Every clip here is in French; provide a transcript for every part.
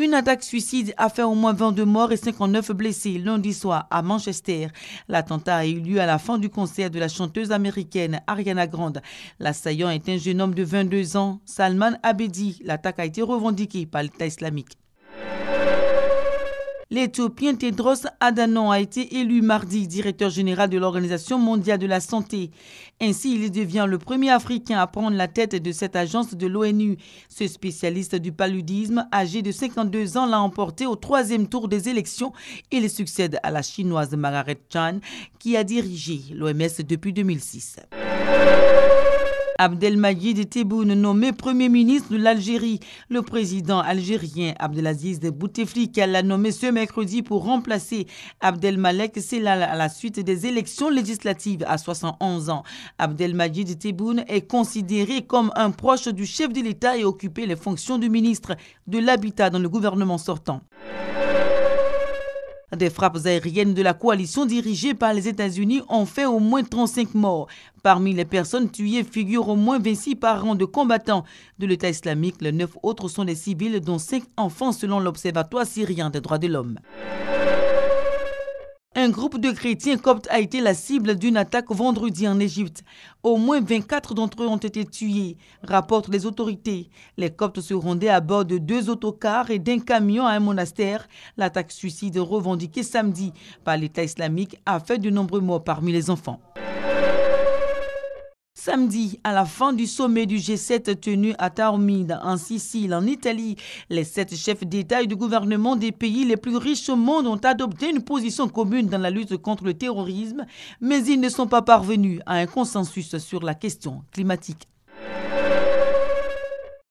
Une attaque suicide a fait au moins 22 morts et 59 blessés lundi soir à Manchester. L'attentat a eu lieu à la fin du concert de la chanteuse américaine Ariana Grande. L'assaillant est un jeune homme de 22 ans, Salman Abedi. L'attaque a été revendiquée par l'État islamique. L'Éthiopien Tedros Adhanom a été élu mardi directeur général de l'Organisation mondiale de la santé. Ainsi, il devient le premier Africain à prendre la tête de cette agence de l'ONU. Ce spécialiste du paludisme, âgé de 52 ans, l'a emporté au 3e tour des élections. Il succède à la chinoise Margaret Chan, qui a dirigé l'OMS depuis 2006. Abdelmadjid Tebboune nommé Premier ministre de l'Algérie. Le président algérien Abdelaziz Bouteflika l'a nommé ce mercredi pour remplacer Abdelmalek Sellal à la suite des élections législatives à 71 ans. Abdelmadjid Tebboune est considéré comme un proche du chef de l'État et occupait les fonctions de ministre de l'Habitat dans le gouvernement sortant. Des frappes aériennes de la coalition dirigée par les États-Unis ont fait au moins 35 morts. Parmi les personnes tuées figurent au moins 26 parents de combattants de l'État islamique. Les 9 autres sont des civils, dont 5 enfants selon l'Observatoire syrien des droits de l'homme. Un groupe de chrétiens coptes a été la cible d'une attaque vendredi en Égypte. Au moins 24 d'entre eux ont été tués, rapportent les autorités. Les coptes se rendaient à bord de 2 autocars et d'un camion à un monastère. L'attaque suicide revendiquée samedi par l'État islamique a fait de nombreux morts parmi les enfants. Samedi, à la fin du sommet du G7 tenu à Taormide, en Sicile, en Italie, les 7 chefs d'État et de gouvernement des pays les plus riches au monde ont adopté une position commune dans la lutte contre le terrorisme, mais ils ne sont pas parvenus à un consensus sur la question climatique.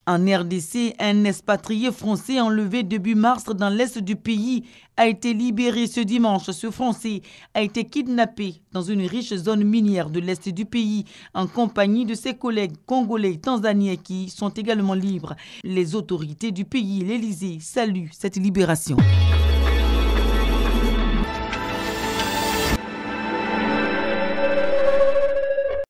En RDC, un expatrié français enlevé début mars dans l'est du pays a été libéré ce dimanche. Ce Français a été kidnappé dans une riche zone minière de l'est du pays en compagnie de ses collègues congolais et tanzaniens qui sont également libres. Les autorités du pays, l'Élysée, saluent cette libération.